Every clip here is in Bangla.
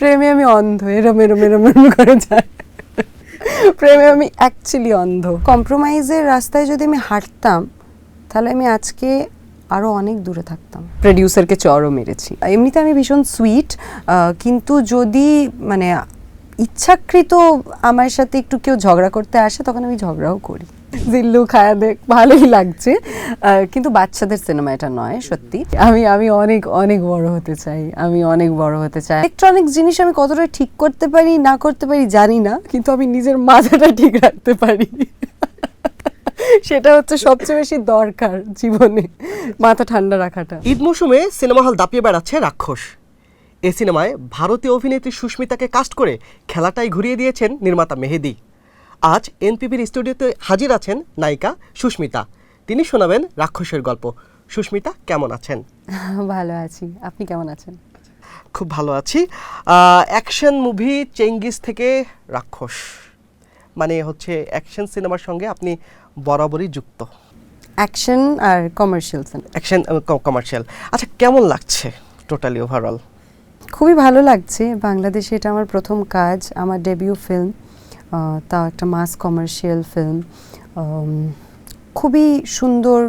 প্রেমে আমি অন্ধ, এরম এরম এরম এরম করে যায়। প্রেমে আমি অ্যাকচুয়ালি অন্ধ। কম্প্রোমাইজের রাস্তায় যদি আমি হাঁটতাম তাহলে আমি আজকে আরও অনেক দূরে থাকতাম। প্রডিউসারকে চরও মেরেছি। এমনিতে আমি ভীষণ সুইট, কিন্তু যদি মানে ইচ্ছাকৃত আমার সাথে একটু কেউ ঝগড়া করতে আসে তখন আমি ঝগড়াও করি। জিল্লু খায়া দেখ, ভালোই লাগছে, কিন্তু বাচ্চাদের সিনেমা এটা নয়। সত্যি আমি অনেক অনেক বড় হতে চাই, আমি অনেক বড় হতে চাই। ইলেকট্রনিক জিনিস আমি কতটা ঠিক করতে পারি না করতে পারি জানি না, কিন্তু আমি নিজের মাথাটা ঠিক রাখতে পারি। সেটা হচ্ছে সবচেয়ে বেশি দরকার জীবনে, মাথা ঠান্ডা রাখাটা। ঈদ মৌসুমে সিনেমা হল দাপিয়ে বেড়াচ্ছে রাক্ষস। এই সিনেমায় ভারতীয় অভিনেত্রী সুস্মিতাকে কাস্ট করে খেলাটাই ঘুরিয়ে দিয়েছেন নির্মাতা মেহেদী। আজ এনপিবির স্টুডিওতে হাজির আছেন নায়িকা সুস্মিতা। তিনি শোনাবেন রাক্ষসের গল্প। সুস্মিতা, কেমন আছেন? ভালো আছি, আপনি কেমন আছেন? খুব ভালো আছি। অ্যাকশন মুভি চেঙ্গিস থেকে রাক্ষস, মানে হচ্ছে অ্যাকশন সিনেমার সঙ্গে আপনি বরাবরই যুক্ত। অ্যাকশন আর কমার্শিয়াল। Action commercial. আচ্ছা, কেমন লাগছে টোটালি ওভারঅল? খুবই ভালো লাগছে। বাংলাদেশে এটা আমার প্রথম কাজ, আমার ডেবিউ ফিল্ম, তাও একটা মাস কমার্শিয়াল ফিল্ম। খুবই সুন্দর।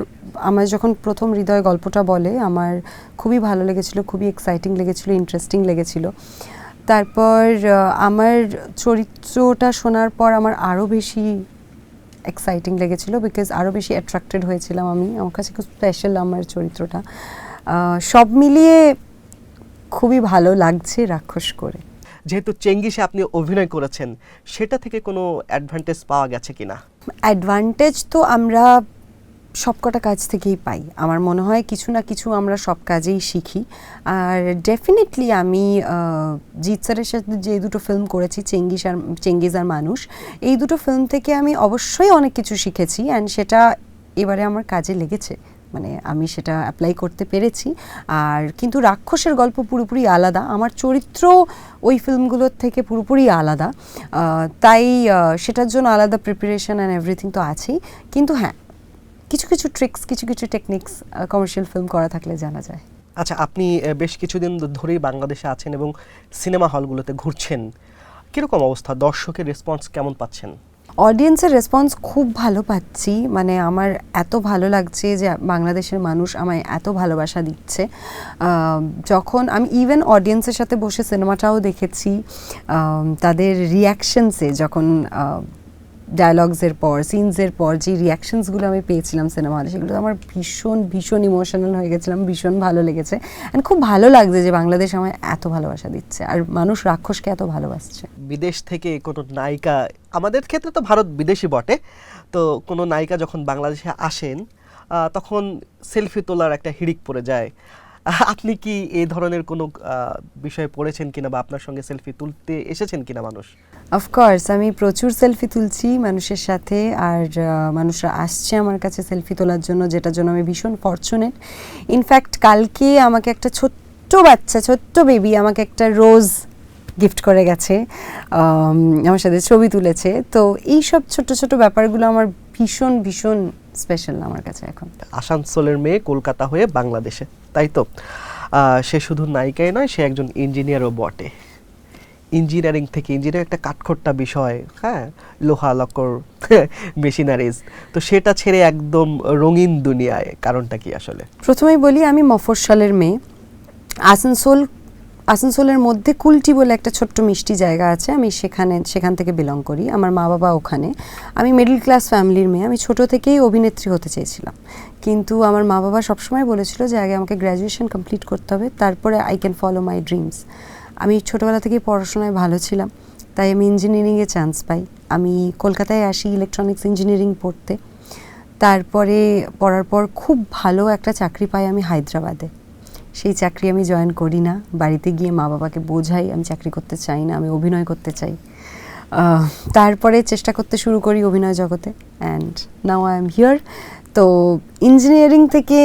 আমার যখন প্রথম হৃদয় গল্পটা বলে আমার খুবই ভালো লেগেছিল, খুবই এক্সাইটিং লেগেছিল, ইন্টারেস্টিং লেগেছিল। তারপর আমার চরিত্রটা শোনার পর আমার আরও বেশি এক্সাইটিং লেগেছিল, বিকজ আরও বেশি অ্যাট্রাক্টেড হয়েছিলাম আমি। আমার কাছে খুব স্পেশাল আমার চরিত্রটা। সব মিলিয়ে খুবই ভালো লাগছে রাক্ষস করে। যেহেতু চেঙ্গিসে আপনি অভিনয় করেছেন, সেটা থেকে কোনো অ্যাডভান্টেজ পাওয়া গেছে কিনা? অ্যাডভান্টেজ তো আমরা সবকটা কাজ থেকেই পাই। আমার মনে হয় কিছু না কিছু আমরা সব কাজেই শিখি। আর ডেফিনেটলি আমি জিৎ স্যারের সাথে যে দুটো ফিল্ম করেছি, চেঙ্গিজ আর মানুষ, এই দুটো ফিল্ম থেকে আমি অবশ্যই অনেক কিছু শিখেছি, অ্যান্ড সেটা এবারে আমার কাজে লেগেছে, মানে আমি সেটা অ্যাপ্লাই করতে পেরেছি। আর কিন্তু রাক্ষসের গল্প পুরোপুরি আলাদা, আমার চরিত্র ওই ফিল্মগুলোর থেকে পুরোপুরি আলাদা। তাই সেটার জন্য আলাদা প্রিপারেশন অ্যান্ড এভরিথিং তো আছেই। কিন্তু হ্যাঁ, কিছু কিছু ট্রিক্স, কিছু কিছু টেকনিক্স কমার্শিয়াল ফিল্ম করা থাকলে জানা যায়। আচ্ছা, আপনি বেশ কিছুদিন ধরেই বাংলাদেশে আছেন এবং সিনেমা হলগুলোতে ঘুরছেন। কীরকম অবস্থা, দর্শকের রেসপন্স কেমন পাচ্ছেন? অডিয়েন্সের রেসপন্স খুব ভালো পাচ্ছি। মানে আমার এত ভালো লাগছে যে বাংলাদেশের মানুষ আমায় এত ভালোবাসা দিচ্ছে। যখন আমি ইভেন অডিয়েন্সের সাথে বসে সিনেমাটাও দেখেছি, তাদের রিয়াকশনসে যখন ডায়লগসের পর, সিনসের পর যে রিয়াকশনসগুলো আমি পেয়েছিলাম সিনেমা হলে, সেগুলো আমার ভীষণ ভীষণ ইমোশনাল হয়ে গেছিলাম, ভীষণ ভালো লেগেছে। অ্যান্ড খুব ভালো লাগছে যে বাংলাদেশ আমায় এত ভালোবাসা দিচ্ছে আর মানুষ রাক্ষসকে এত ভালোবাসছে। বিদেশ থেকে কোনো নায়িকা, আমাদের ক্ষেত্রে তো ভারত বিদেশি বটে, তো কোনো নায়িকা যখন বাংলাদেশে আসেন তখন সেলফি তোলার একটা হিড়িক পড়ে যায়। আপনি কি এই ধরনের কোনো বিষয়ে পড়েছেন কিনা, বা আপনার সঙ্গে সেলফি তুলতে এসেছেন কিনা মানুষ? অফকোর্স আমি প্রচুর সেলফি তুলছি মানুষের সাথে, আর মানুষরা আসছে আমার কাছে সেলফি তোলার জন্য, যেটার জন্য আমি ভীষণ ফরচুনেট। ইনফ্যাক্ট কালকে আমাকে একটা ছোট্ট বাচ্চা, ছোট্ট বেবি আমাকে একটা রোজ গিফট করে গেছে, আমার সাথে ছবি তুলেছে। তো এই সব ছোট ছোট ব্যাপারগুলো আমার ভীষণ ভীষণ স্পেশাল আমার কাছে এখন। আসানসোলের মেয়ে কলকাতা হয়ে বাংলাদেশে, তাই তো? সে শুধু নায়িকাই নয়, সে একজন ইঞ্জিনিয়ারও বটে। ইঞ্জিনিয়ারিং থেকে, ইঞ্জিনিয়ারিং একটা কাঠখোট্টা বিষয়, হ্যাঁ, লোহা লক্কর মেশিনারিজ, তো সেটা ছেড়ে একদম রঙিন দুনিয়ায়, কারণটা কি আসলে? প্রথমেই বলি, আমি মফস্বলের মেয়ে। আসানসোলের মধ্যে কুলটি বলে একটা ছোট্ট মিষ্টি জায়গা আছে, আমি সেখান থেকে বিলং করি। আমার মা বাবা ওখানে। আমি মিডল ক্লাস ফ্যামিলির মেয়ে। আমি ছোট থেকেই অভিনেত্রী হতে চেয়েছিলাম, কিন্তু আমার মা বাবা সবসময় বলেছিল যে আগে আমাকে গ্র্যাজুয়েশন কমপ্লিট করতে হবে, তারপরে I can follow my dreams. আমি ছোটোবেলা থেকেই পড়াশোনায় ভালো ছিলাম, তাই আমি ইঞ্জিনিয়ারিংয়ে চান্স পাই। আমি কলকাতায় আসি ইলেকট্রনিক্স ইঞ্জিনিয়ারিং পড়তে। তারপরে পড়ার পর খুব ভালো একটা চাকরি পাই আমি হায়দ্রাবাদে। সেই চাকরি আমি জয়েন করি না, বাড়িতে গিয়ে মা বাবাকে বোঝাই আমি চাকরি করতে চাই না, আমি অভিনয় করতে চাই। তারপরে চেষ্টা করতে শুরু করি অভিনয় জগতে, and now I am here. তো ইঞ্জিনিয়ারিং থেকে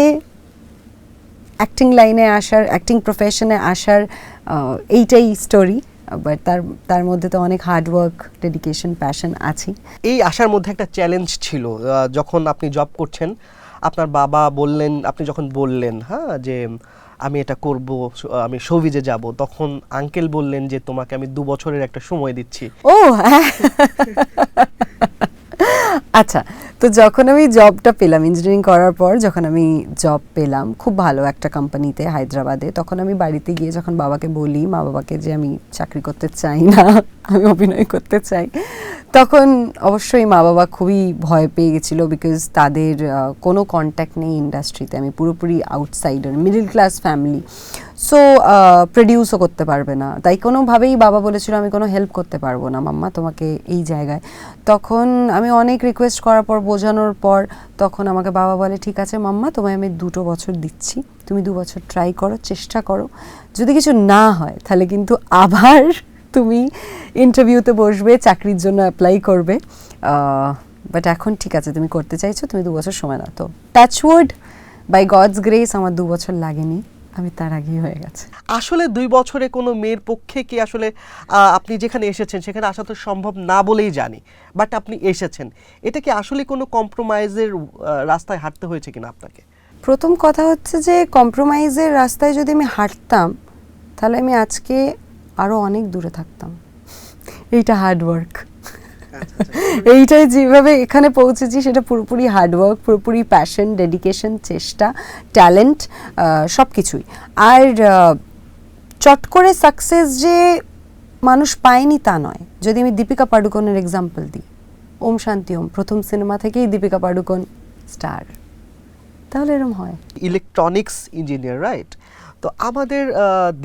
অ্যাক্টিং লাইনে আসার, অ্যাক্টিং প্রফেশনে আসার এইটাই স্টোরি। বাট তার মধ্যে তো অনেক হার্ডওয়ার্ক, ডেডিকেশন, প্যাশন আছে। এই আসার মধ্যে একটা চ্যালেঞ্জ ছিল, যখন আপনি জব করছেন, আপনার বাবা বললেন, আপনি যখন বললেন হ্যাঁ যে আমি এটা করব, আমি শোবিজে যাব, তখন আঙ্কেল বললেন যে তোমাকে আমি 2 বছরের একটা সময় দিচ্ছি? ও হ্যাঁ। আচ্ছা, তো যখন আমি জবটা পেলাম ইঞ্জিনিয়ারিং করার পর, যখন আমি জব পেলাম খুব ভালো একটা কোম্পানিতে হায়দ্রাবাদে, তখন আমি বাড়িতে গিয়ে যখন বাবাকে বলি, মা বাবাকে, যে আমি চাকরি করতে চাই না, আমি অভিনয় করতে চাই, তখন অবশ্যই মা বাবা খুবই ভয় পেয়ে গেছিলো, বিকজ তাদের কোনো কন্ট্যাক্ট নেই ইন্ডাস্ট্রিতে। আমি পুরোপুরি outsider, middle class family, so প্রডিউসও করতে পারবে না, তাই কোনোভাবেই বাবা বলেছিল আমি কোনো হেল্প করতে পারবো না মাম্মা তোমাকে এই জায়গায়। তখন আমি অনেক রিকোয়েস্ট করার পর, বোঝানোর পর, তখন আমাকে বাবা বলে ঠিক আছে মাম্মা, তোমায় আমি 2 বছর দিচ্ছি, তুমি 2 বছর ট্রাই করো, চেষ্টা করো, যদি কিছু না হয় তাহলে কিন্তু আবার তুমি ইন্টারভিউতে বসবে, চাকরির জন্য অ্যাপ্লাই করবে, বাট এখন ঠিক আছে তুমি করতে চাইছো, তুমি 2 বছর সময় দাও। তো টাচউড, বাই গডস গ্রেস আমার 2 বছর লাগেনি, আমি তার আগেই হয়ে গেছে। আসলে 2 বছরে কোনো মেয়ের পক্ষে কি আসলে আপনি যেখানে এসেছেন সেখানে আসা তো সম্ভব না বলেই জানি, বাট আপনি এসেছেন, এটা কি আসলে কোনো কম্প্রোমাইজের রাস্তায় হাঁটতে হয়েছে কিনা আপনাকে? প্রথম কথা হচ্ছে যে কম্প্রোমাইজের রাস্তায় যদি আমি হাঁটতাম তাহলে আমি আজকে আরও অনেক দূরে থাকতাম। এইটা হার্ডওয়ার্ক, এইটাই যেভাবে এখানে পৌঁছেছি সেটা পুরোপুরি হার্ডওয়ার্ক, পুরোপুরি প্যাশন, ডেডিকেশন, চেষ্টা, ট্যালেন্ট, সব কিছুই। আর চট করে সাকসেস যে মানুষ পায়নি তা নয়। যদি আমি দীপিকা পাডুকোনের এক্সাম্পল দিই, ওম শান্তি ওম প্রথম সিনেমা থেকেই দীপিকা পাডুকোন স্টার, তাহলে এরকম হয়। Electronics engineer, right? তো আমাদের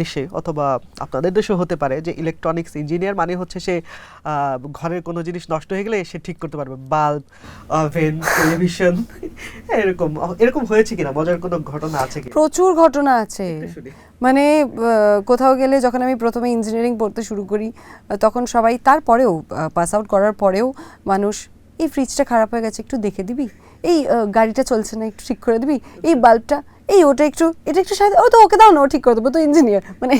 দেশে অথবা আপনাদের দেশেও হতে পারে যে ইলেকট্রনিক্স ইঞ্জিনিয়ার মানে হচ্ছে সে ঘরের কোনো জিনিস নষ্ট হয়ে গেলে সে ঠিক করতে পারবে, বাল্ব, ওভেন, টেলিভিশন, এরকম এরকম হয়েছে কিনা? মজার কোনো ঘটনা আছে কি? প্রচুর ঘটনা আছে। মানে কোথাও গেলে যখন আমি প্রথমে ইঞ্জিনিয়ারিং পড়তে শুরু করি, তখন সবাই, তারপরেও পাস আউট করার পরেও মানুষ, এই ফ্রিজটা খারাপ হয়ে গেছে একটু দেখে দিবি, এই গাড়িটা চলছে না একটু ঠিক করে দিবি, এই বাল্বটা, এই ওটা একটু, এটা একটু সাথে, ও তো ওকে দাও না, ও ঠিক করে দেবো, তো ইঞ্জিনিয়ার। মানে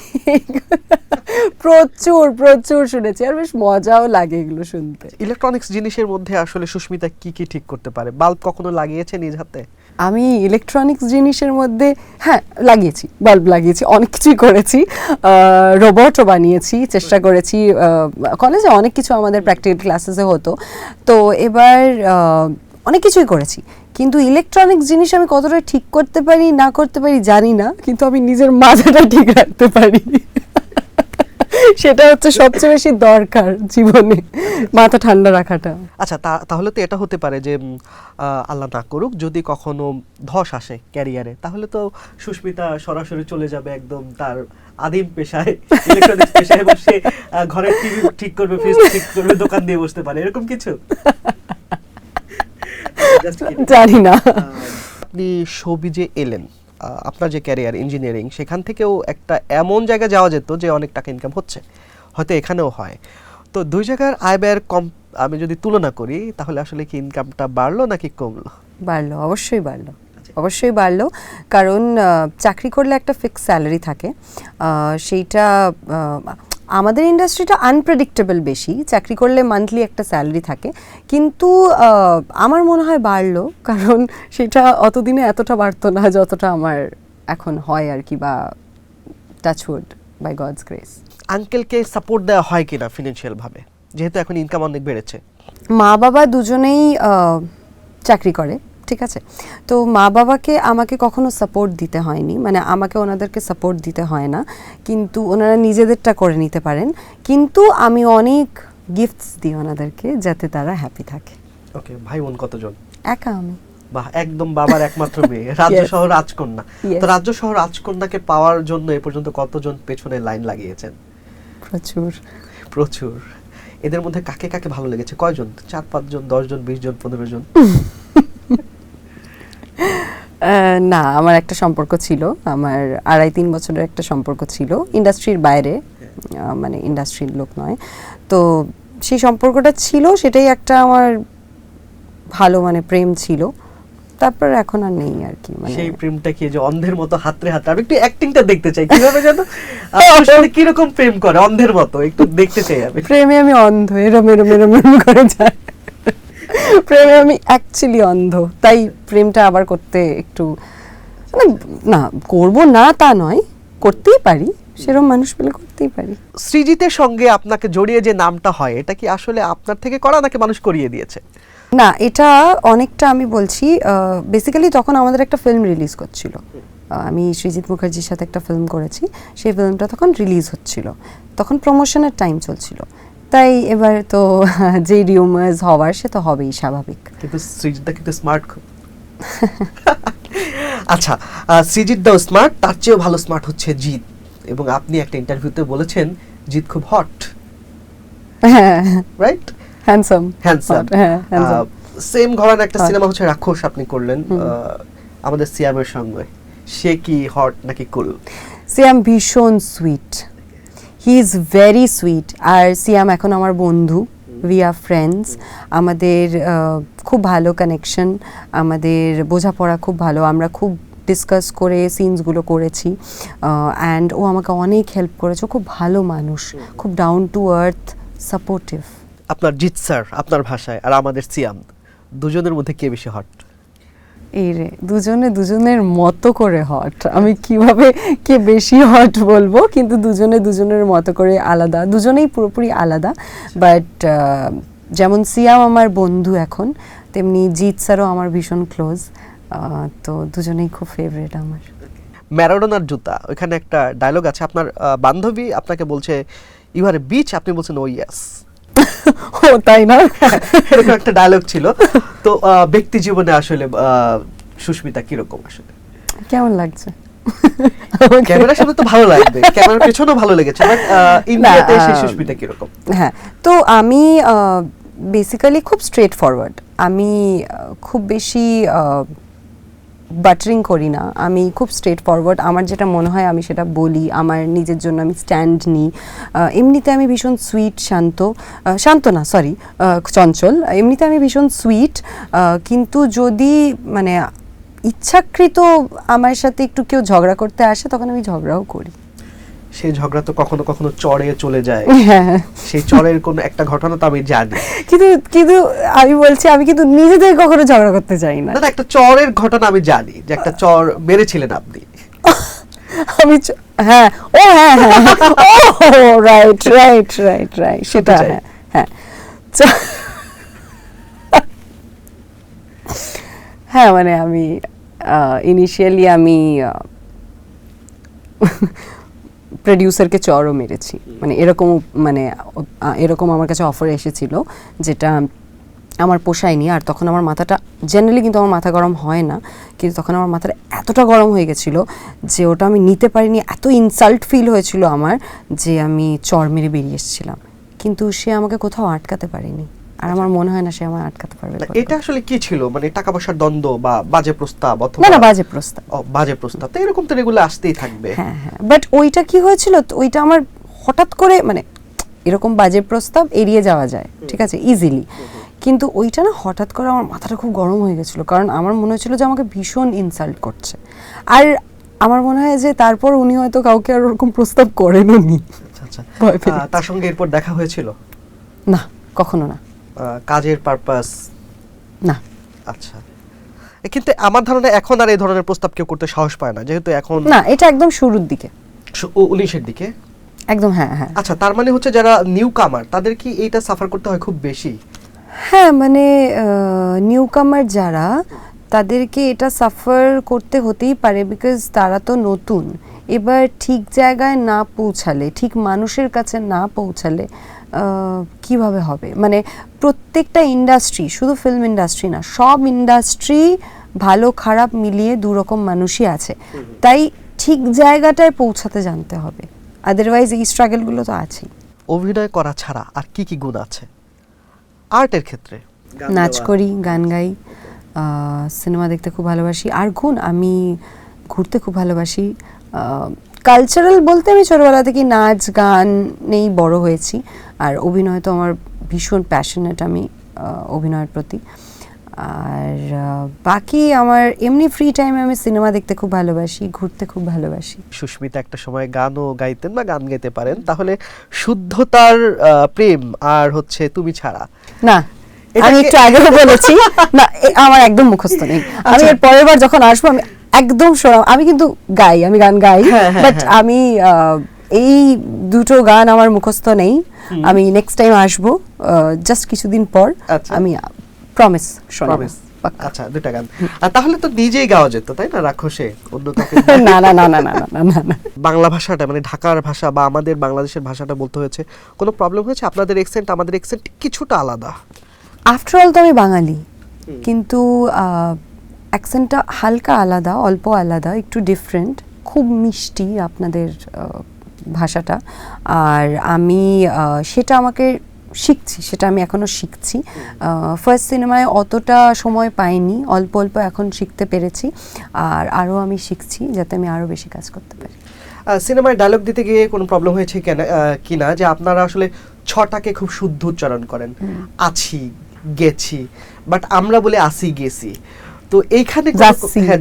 প্রচুর প্রচুর শুনেছি, আর বেশ মজাও লাগে এগুলো শুনতে। ইলেকট্রনিক্স জিনিসের মধ্যে আসলে সুস্মিতা কি কি ঠিক করতে পারে? বাল্ব কখনো লাগিয়েছে নিজ হাতে? আমি ইলেকট্রনিক্স জিনিসের মধ্যে হ্যাঁ লাগিয়েছি, বাল্ব লাগিয়েছি, অনেক কিছুই করেছি, রোবটও বানিয়েছি, চেষ্টা করেছি, কলেজে অনেক কিছু আমাদের প্র্যাকটিক্যাল ক্লাসেসে হতো, তো এবার অনেক কিছুই করেছি। কিন্তু ইলেকট্রনিক্স জিনিস আমি কতটা ঠিক করতে পারি না করতে পারি জানি না, কিন্তু আমি নিজের মাথাটা ঠিক রাখতে পারি, সেটা হচ্ছে সবচেয়ে বেশি দরকার জীবনে, মাথা ঠান্ডা রাখাটা। আচ্ছা, তাহলে তো এটা হতে পারে যে আল্লাহ না করুক যদি কখনো ধস আসে ক্যারিয়ারে, তাহলে তো সুস্মিতা সরাসরি চলে যাবে একদম তার আদিম পেশায়, ইলেকট্রনিক্স পেশায়, বসে ঘরের টিভি ঠিক করবে, ফ্রিজ ঠিক করবে, দোকান দিয়ে বসতে পারে, এরকম কিছু? জানি না। আপনি শোবিজে এলেন, আপনার যে ক্যারিয়ার ইঞ্জিনিয়ারিং, সেখান থেকেও একটা এমন জায়গায় যাওয়া যেত যে অনেক টাকা ইনকাম হচ্ছে, হয়তো এখানেও হয়। তো 2 জায়গার আয় ব্যয়ের আমি যদি তুলনা করি তাহলে আসলে কি ইনকামটা বাড়লো নাকি কমলো? বাড়লো, অবশ্যই বাড়লো, অবশ্যই বাড়লো। কারণ চাকরি করলে একটা ফিক্স স্যালারি থাকে, সেইটা আমাদের ইন্ডাস্ট্রিটা আনপ্রেডিক্টেবল বেশি, চাকরি করলে মান্থলি একটা স্যালারি থাকে, কিন্তু আমার মনে হয় বাড়লো, কারণ সেটা অতদিনে এতটা বাড়তো না যতটা আমার এখন হয় আর কি, বা টাচউড, বাই গডস গ্রেস। আঙ্কেলকে সাপোর্ট দেওয়া হয় কিনা ফিনান্সিয়াল ভাবে, যেহেতু এখন ইনকাম অনেক বেড়েছে? মা বাবা দুজনেই চাকরি করে, ঠিক আছে, তো মা বাবাকে আমাকে কখনো সাপোর্ট দিতে হয়নি, মানে আমাকে ওনাদেরকে সাপোর্ট দিতে হয় না, কিন্তু ওনারা নিজেদেরটা করে নিতে পারেন, কিন্তু আমি অনেক গিফটস দিই ওনাদেরকে যাতে তারা হ্যাপি থাকে। ওকে, ভাই বোন কতজন? একা আমি। বাহ, একদম বাবার একমাত্র মেয়ে, রাজ্য শহর রাজকন্যা। তো রাজ্য শহর রাজকন্যাকে পাওয়ার জন্য এ পর্যন্ত কতজন পেছনে লাইন লাগিয়েছেন? প্রচুর প্রচুর। এদের মধ্যে কাকে কাকে ভালো লেগেছে? কয়জন? 4-5 জন, 10 জন, 20 জন, 15 জন? না, আমার একটা সম্পর্ক ছিল, আমার 2.5-3 বছরের একটা সম্পর্ক ছিল, ইন্ডাস্ট্রির বাইরে, মানে ইন্ডাস্ট্রির লোক নয়, তো সেই সম্পর্কটা ছিল, সেটাই একটা আমার ভালো মানে প্রেম ছিল, তারপর এখন আর নেই আর কি। মানে সেই প্রেমটা কি যে অন্ধের মতো হাতরে হাতে? আমি একটু অ্যাক্টিংটা দেখতে চাই, কিভাবে জানো কি রকম প্রেম করে অন্ধের মতো, একটু দেখতে চাই আমি। প্রেমে আমি অন্ধ, এরম এরম এরম এরম করে যায়, প্রেমে আমি অ্যাকচুয়ালি অন্ধ, তাই প্রেমটা আবার করতে একটু মানে না করব না তা নয়, করতেই পারি, সেরকম মানুষ পেলে করতেই পারি। সৃজিতের সঙ্গে আপনাকে জড়িয়ে যে নামটা হয়, এটা কি আসলে আপনার থেকে করা নাকি মানুষ করিয়ে দিয়েছে? না, এটা অনেকটা আমি বলছি, বেসিক্যালি তখন আমাদের একটা ফিল্ম রিলিজ করছিল, আমি সৃজিত মুখার্জির সাথে একটা ফিল্ম করেছি, সেই ফিল্মটা তখন রিলিজ হচ্ছিল, তখন প্রমোশনের টাইম চলছিল, তাই এবার তো যে রিউমার্স হওয়ার সে তো হবেই, স্বাভাবিক। কিন্তু সৃজিতদা কিন্তু স্মার্ট খুব। আচ্ছা, সৃজিতদাও স্মার্ট, তার চেয়েও ভালো স্মার্ট হচ্ছে জিৎ, এবং আপনি একটা ইন্টারভিউতে বলেছেন জিৎ খুব হট, হ্যাঁ, রাইট? হ্যান্ডসাম। হ্যান্ডসাম। হ্যাঁ, হ্যান্ডসাম। সেম ঘরানার একটা Hot. সিনেমা হচ্ছে রাক্ষস আপনি করলেন আমাদের সিয়ামের সঙ্গে, সে কি হট নাকি কুল? সিয়াম ভীষণ sweet, he is very sweet. আর সিয়াম এখন আমার বন্ধু, উই আর ফ্রেন্ডস, আমাদের খুব ভালো কানেকশন, আমাদের বোঝাপড়া খুব ভালো, আমরা খুব ডিসকাস করে সিনসগুলো করেছি, অ্যান্ড ও আমাকে অনেক হেল্প করেছে, ও খুব ভালো মানুষ, খুব ডাউন টু আর্থ, সাপোর্টিভ। আপনার জিৎ স্যার আপনার ভাষায়, আর আমাদের সিয়াম, দুজনের মধ্যে কে বেশি হট? এই রে, দুজনে দুজনের মতো করে হট, আমি কিভাবে কে বেশি হট বলবো, কিন্তু দুজনে দুজনের মতো করে আলাদা, দুজনেই পুরোপুরি আলাদা, বাট যেমন সিয়াম আমার বন্ধু এখন, তেমনি জিৎ স্যারও আমার ভীষণ ক্লোজ, তো দুজনেই খুব ফেভারিট আমার। ম্যারাডোনার জুতা, ওইখানে একটা ডায়লগ আছে, আপনার বান্ধবী আপনাকে বলছে ইউ আর এ বিচ, আপনি বলছেন ও ইয়েস। ও তাই না? এরকম একটা ডায়লগ ছিল। তো ব্যক্তি জীবনে আসলে সুস্মিতা কিরকম আসলে? কেমন লাগছে? ক্যামেরার সামনে তো ভালো লাগবে, ক্যামেরার পেছনেও ভালো লেগেছে, বাট ইন্ডিয়াতে সেই সুস্মিতা কিরকম? হ্যাঁ, তো আমি বেসিক্যালি খুব স্ট্রেট ফরওয়ার্ড, আমি খুব বেশি বাটারিং করি না, আমি খুব স্ট্রেট ফরওয়ার্ড, আমার যেটা মনে হয় আমি সেটা বলি, আমার নিজের জন্য আমি স্ট্যান্ড নিই। এমনিতে আমি ভীষণ সুইট, শান্ত না সরি, চঞ্চল, এমনিতে আমি ভীষণ সুইট, কিন্তু যদি মানে ইচ্ছাকৃত আমার সাথে একটু কেউ ঝগড়া করতে আসে, তখন আমি ঝগড়াও করি। সেই ঝগড়া তো কখনো কখনো চড়ে চলে যায়, হ্যাঁ, সেই চড়ের কোনো একটা ঘটনা তো আমি জানি। কিন্তু আমি বলছি, আমি কিন্তু নিজে থেকে কখনো ঝগড়া করতে চাই না। না না, একটা চড়ের ঘটনা আমি জানি, যে একটা চড় মেরেছিলেন আপনি। আমি হ্যাঁ, ও হ্যাঁ হ্যাঁ, ও রাইট রাইট রাইট রাইট, সেটা চাই। হ্যাঁ হ্যাঁ হ্যাঁ, মানে আমি ইনিশিয়ালি আমি প্রডিউসারকে চড়ও মেরেছি, মানে এরকম আমার কাছে অফার এসেছিল, যেটা আমার পোষায়নি, আর তখন আমার মাথাটা, জেনারেলি কিন্তু আমার মাথা গরম হয় না, কিন্তু তখন আমার মাথাটা এতটা গরম হয়ে গেছিলো যে ওটা আমি নিতে পারিনি, এত ইনসাল্ট ফিল হয়েছিল আমার, যে আমি চড় মেরে বেরিয়ে এসেছিলাম, কিন্তু সে আমাকে কোথাও আটকাতে পারেনি, আর আমার মনে হয় না সে আমায় আটকাতে পারবে। এটা আসলে কি ছিল, মানে টাকা পয়সার দ্বন্দ্ব বা বাজে প্রস্তাব? অথবা না, বাজে প্রস্তাব। বাজে প্রস্তাব তো এরকম তো রেগুলার আসতেই থাকবে। হ্যাঁ হ্যাঁ, বাট ওইটা কি হয়েছিল, ওইটা আমার হঠাৎ করে, মানে এরকম বাজে প্রস্তাব এড়িয়ে যাওয়া যায়, ঠিক আছে, ইজিলি, কিন্তু ওইটা না হঠাৎ করে আমার মাথাটা খুব গরম হয়ে গেছিলো, কারণ আমার মনে হচ্ছিল যে আমাকে ভীষণ ইনসাল্ট করছে, আর আমার মনে হয় যে তারপর উনি হয়তো কাউকে আর ওরকম প্রস্তাব করেননি। আচ্ছা, তার সঙ্গে এরপর দেখা হয়েছিল? না, কখনো না। কাজের পারপাস? না। আচ্ছা, কিন্তু আমার ধারণা এখন আর এই ধরনের প্রস্তাব কেউ করতে সাহস পায় না, যেহেতু এখন না, এটা একদম শুরুর দিকে, 19-এর দিকে একদম। হ্যাঁ হ্যাঁ। আচ্ছা, তার মানে হচ্ছে যারা নিউ কামার তাদের কি এইটা সাফার করতে হয় খুব বেশি? হ্যাঁ, মানে নিউ কামার যারা, তাদেরকে এটা সাফার করতে হতেই পারে, বিকজ তারা তো নতুন, এবার ঠিক জায়গায় না পৌঁছালে, ঠিক মানুষের কাছে না পৌঁছালে কিভাবে হবে, মানে প্রত্যেকটা ইন্ডাস্ট্রি, শুধু ফিল্ম ইন্ডাস্ট্রি না, সব ইন্ডাস্ট্রি ভালো খারাপ মিলিয়ে দুরকম মানুষই আছে, তাই ঠিক জায়গাটায় পৌঁছাতে জানতে হবে, আদারওয়াইজ এই স্ট্রাগলগুলো তো আছেই। অভিনয় করা ছাড়া আর কি কি গুণ আছে আর্টের ক্ষেত্রে? নাচ করি, গান গাই, সিনেমা দেখতে খুব ভালোবাসি, আর গুণ, আমি ঘুরতে খুব ভালোবাসি। কালচারাল বলতে আমি ছোটবেলা থেকে নাচ গানেই বড় হয়েছি, আর অভিনয় তো আমার ভীষণ প্যাশনেট আমি অভিনয়ের প্রতি, আর বাকি আমার এমনি ফ্রি টাইমে আমি সিনেমা দেখতে খুব ভালোবাসি, ঘুরতে খুব ভালোবাসি। সুস্মিতা একটা সময় গানও গাইতেন বা গান গাইতে পারেন, তাহলে শুদ্ধতার প্রেম আর হচ্ছে তুমি ছাড়া, না আমি একটু আগেও বলেছি না, আমার একদম মুখস্থ নেই, আমি এর পরের বার যখন আসবো আমি একদম আমি কিন্তু গাই, আমি গান গাই, বাট আমি এই দুটো গান আমার মুখস্থ নেই। আমি নেক্সট টাইম আসবো জাস্ট কিছুদিন পর। আচ্ছা। আমি প্রমিস শোনাবো। আচ্ছা, দুটা গান। তাহলে তো নিজেই গাওয়া যেত, তাই না? রাক্ষসে অন্য কাউকে না না না না না না না না। বাংলা ভাষাটা মানে ঢাকার ভাষা বা আমাদের বাংলাদেশের ভাষাটা বলতে হয়েছে, কোনো প্রবলেম হয়েছে? আপনাদের এক্সেন্ট আমাদের এক্সেন্ট কিছুটা আলাদা। আফটার অল তো আমি বাঙালি, কিন্তু অ্যাকসেন্টটা হালকা আলাদা, অল্প আলাদা, একটু ডিফারেন্ট, খুব মিষ্টি আপনাদের ভাষাটা। আর আমি সেটা আমাকে শিখছি, সেটা আমি এখনও শিখছি। ফার্স্ট সিনেমায় অতটা সময় পাইনি, অল্প অল্প এখন শিখতে পেরেছি, আর আরও আমি শিখছি যাতে আমি আরও বেশি কাজ করতে পারি। সিনেমায় ডায়লগ দিতে গিয়ে কোনো প্রবলেম হয়েছে কিনা যে আপনারা আসলে ছটাকে খুব শুদ্ধ উচ্চারণ করেন, আছি গেছি, বাট আমরা বলে আসি গেছি, তো এইখানে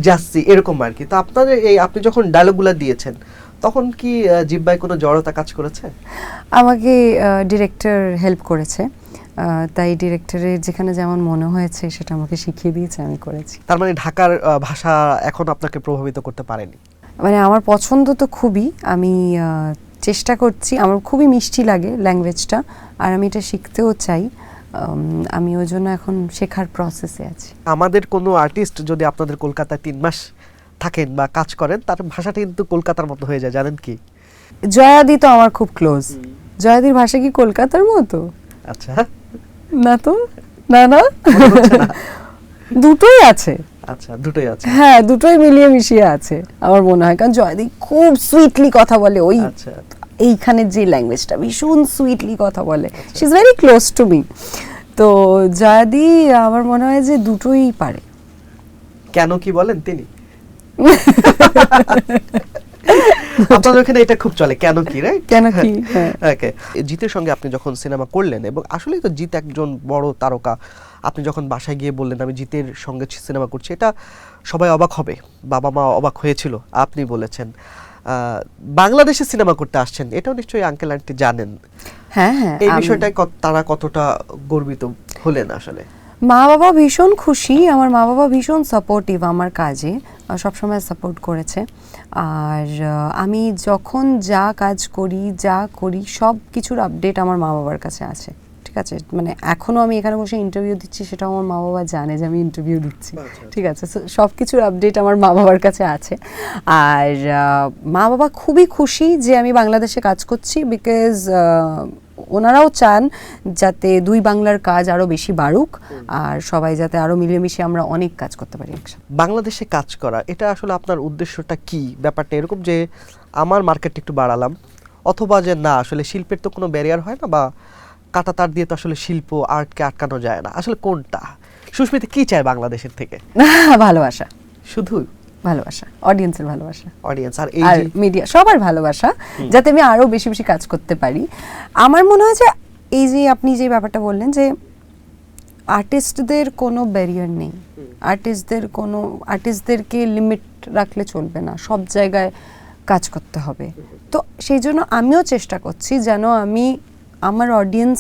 যাচ্ছি এরকম আর কি। তো আপনাদের এই আপনি যখন ডায়লগুলা দিয়েছেন তখন কি জিহ্বায় কোনো জড়তা কাজ করেছে? আমাকে ডিরেক্টর হেল্প করেছে, তাই ডিরেক্টরের যেখানে যেমন মনে হয়েছে সেটা আমাকে শিখিয়ে দিয়েছে, আমি করেছি। তার মানে ঢাকার ভাষা এখন আপনাকে প্রভাবিত করতে পারেনি? মানে আমার পছন্দ তো খুবই, আমি চেষ্টা করছি, আমার খুবই মিষ্টি লাগে ল্যাঙ্গুয়েজটা, আর আমি এটা শিখতেও চাই। আমি ওই জন্য এখন শেখার প্রসেসে আছি। আমাদের কোনো আর্টিস্ট যদি আপনাদের কলকাতায় 3 মাস থাকেন বা কাজ করেন, তার ভাষাটা কিন্তু কলকাতার মতো হয়ে যায়, জানেন কি? জয়াদি তো আমার খুব ক্লোজ। জয়াদির ভাষা কি কলকাতার মতো? আচ্ছা, না তো, না না, দুটোই আছে। আচ্ছা, দুটোই আছে। হ্যাঁ, দুটোই মিলিয়ে মিশিয়ে আছে আমার মনে হয়, কারণ জয়াদি খুব সুইটলি কথা বলে, ওই আচ্ছা, এইখানের যে ল্যাঙ্গুয়েজটা ভীষণ সুইটলি কথা বলে, she is very close to me. তো জয়াদি আমার মনে হয় যে দুটোই পারে। কেন কি বলেন তিনি? আপনাদের ওখানে এটা খুব চলে, কেন কি, রাইট? কেন কি, ওকে। জিতের সঙ্গে আপনি যখন সিনেমা করলেন, এবং আসলেই তো জিত একজন বড় তারকা, আপনি যখন বাসায় গিয়ে বললেন আমি জিতের সঙ্গে সিনেমা করছি, এটা সবাই অবাক হবে, বাবা মা অবাক হয়েছিল। আপনি বলেছেন বাংলাদেশে সিনেমা করতে আসছেন, এটাও নিশ্চয়ই আঙ্কেল আন্টি জানেন। হ্যাঁ হ্যাঁ, এই বিষয়টায় তারা কতটা গর্বিত হলেন আসলে? মা বাবা ভীষণ খুশি, আমার মা বাবা ভীষণ সাপোর্টিভ আমার কাজে, সবসময় সাপোর্ট করেছে। আর আমি যখন যা কাজ করি, যা করি, সব কিছুর আপডেট আমার মা বাবার কাছে আছে, ঠিক আছে? মানে এখনও আমি এখানে বসে ইন্টারভিউ দিচ্ছি, সেটাও আমার মা বাবা জানে যে আমি ইন্টারভিউ দিচ্ছি, ঠিক আছে? সব কিছুর আপডেট আমার মা বাবার কাছে আছে। আর মা বাবা খুবই খুশি যে আমি বাংলাদেশে কাজ করছি, বিকজ ওনারাও চান যাতে দুই বাংলার কাজ আরও বেশি বাড়ুক, আর সবাই যাতে আরও মিলেমিশে আমরা অনেক কাজ করতে পারি একসাথে। বাংলাদেশে কাজ করা, এটা আসলে আপনার উদ্দেশ্যটা কি? ব্যাপারটা এরকম যে আমার মার্কেট একটু বাড়ালাম, অথবা যে না আসলে শিল্পের তো কোনো ব্যারিয়ার হয় না, বা কাঁটা তার দিয়ে তো আসলে শিল্প আর্টকে আটকানো যায় না, আসলে কোনটা? সুস্মিতা কি চায় বাংলাদেশের থেকে? ভালোবাসা, শুধু ভালোবাসা, অডিয়েন্সের ভালোবাসা, অডিয়েন্স আর মিডিয়া, সবার ভালোবাসা, যাতে আমি আরো বেশি বেশি কাজ করতে পারি। আমার মনে হয় যে এই যে আপনি যে ব্যাপারটা বললেন যে আর্টিস্টদের কোনো ব্যারিয়ার নেই, আর্টিস্টদেরকে লিমিট রাখলে চলবে না, সব জায়গায় কাজ করতে হবে। তো সেই জন্য আমিও চেষ্টা করছি যেন আমি আমার অডিয়েন্স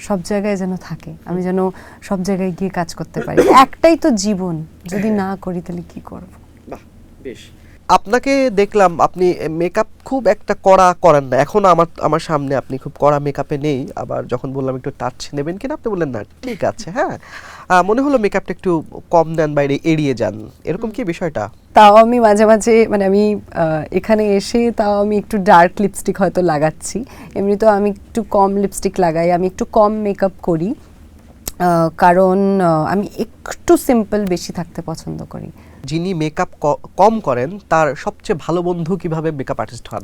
সব জায়গায় যেন থাকে, আমি যেন সব জায়গায় গিয়ে কাজ করতে পারি। একটাই তো জীবন, যদি না করি তাহলে কি করব? বেশ। আপনাকে দেখলাম আপনি মেকআপ খুব একটা কড়া করেন না, এখন আমার সামনে আপনি খুব কড়া মেকআপে নেই। আবার যখন বললাম একটু টাচ নেবেন কিনা, আপনি বললেন না, ঠিক আছে। হ্যাঁ, মনে হলো মেকআপটা একটু কম দেন, বাইরে এড়িয়ে যান, এরকম কি বিষয়টা? তাও আমি মাঝে মাঝে, মানে আমি এখানে এসে তাও আমি একটু ডার্ক লিপস্টিক হয়তো লাগাচ্ছি, এমনি তো আমি একটু কম লিপস্টিক লাগাই, আমি একটু কম মেকআপ করি, কারণ আমি একটু সিম্পল বেশি থাকতে পছন্দ করি। যিনি মেকআপ কম করেন তার সবচেয়ে ভালো বন্ধু কিভাবে মেকআপ আর্টিস্ট হন?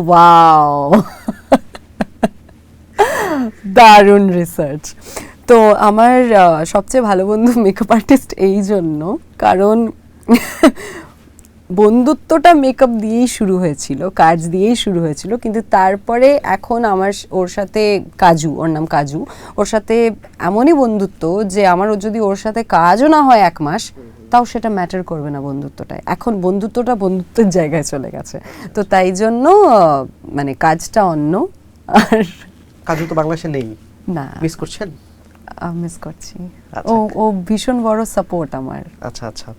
ওয়াও, দারুণ রিসার্চ। তো আমার সবচেয়ে ভালো বন্ধু মেকআপ আর্টিস্ট এই জন্য, কারণ বন্ধুত্বটা মেকআপ দিয়েই শুরু হয়েছিল, কাজ দিয়েই শুরু হয়েছিল, কিন্তু তারপরে এখন আমার ওর সাথে কাজু, ওর নাম কাজু, ওর সাথে এমনই বন্ধুত্ব যে আমার যদি ওর সাথে কাজও না হয় 1 মাস, তাও সেটা ম্যাটার করবে না বন্ধুত্বটায়। এখন বন্ধুত্বটা বন্ধুত্বের জায়গায় চলে গেছে, তো তাই জন্য মানে কাজটা অন্য। আর কাজু তো বাংলাদেশে নেই, না, মিস করছেন? মিস করছি। আচ্ছা। ও ভীষণ বড় সাপোর্ট আমার। আচ্ছা আচ্ছা,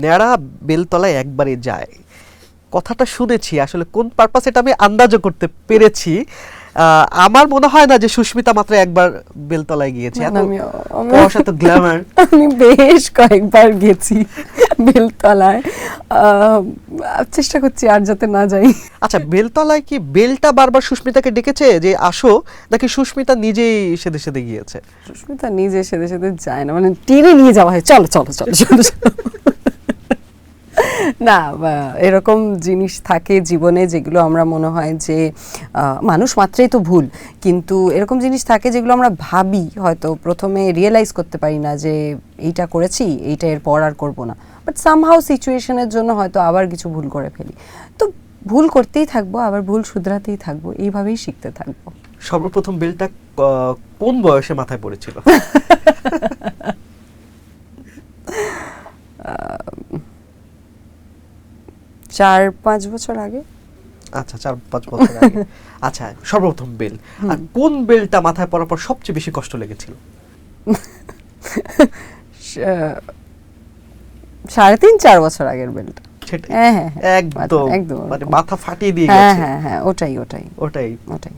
ন্যাড়া বেলতলায় একবারে যায়, কথাটা শুনেছি, আসলে কোন পারপাস এটা আমি আন্দাজও করতে পেরেছি। আমার মনে হয় না যে সুস্মিতা মাত্র একবার বেলতলায় গিয়েছে, এত পয়সা, এত গ্ল্যামার। আমি বেশ কয়েকবার গেছি বেলতলায়, চেষ্টা করছি আর যাতে না যাই। আচ্ছা, বেলতলায় কি বেলটা বারবার সুস্মিতাকে ডেকেছে যে আসো, নাকি সুস্মিতা নিজেই সেদে সেদে গিয়েছে? সুস্মিতা নিজে সেদে সেদে যায় না, মানে টেনে নিয়ে যাওয়া হয়, চলো চলো চলো চলো চলো। না, এরকম জিনিস থাকে জীবনে যেগুলো আমরা মনে হয় যে মানুষ মাত্রই তো ভুল, কিন্তু এরকম জিনিস থাকে যেগুলো আমরা ভাবি, হয়তো প্রথমে রিয়েলাইজ করতে পারি না যে এইটা করেছি, এইটা এরপর আর করবো না, বাট সামহাউ সিচুয়েশনের জন্য হয়তো আবার কিছু ভুল করে ফেলি। তো ভুল করতেই থাকবো, আবার ভুল শুধরাতেই থাকবো, এইভাবেই শিখতে থাকবো। সর্বপ্রথম বেলটা কোন বয়সে মাথায় পড়েছিল? 4-5 বছর আগে। আচ্ছা, 4-5 বছর আগে। আচ্ছা, সর্বপ্রথম বেল। আর কোন বেলটা মাথায় পড়ার পর সবচেয়ে বেশি কষ্ট লেগেছিল? 3.5-4 বছর আগের বেলটা। সেটাই, হ্যাঁ হ্যাঁ, একদম একদম মানে মাথা ফাটিয়ে দিয়ে হ্যাঁ গেছে। হ্যাঁ হ্যাঁ, ওটাই ওটাই ওটাই। ওটাই।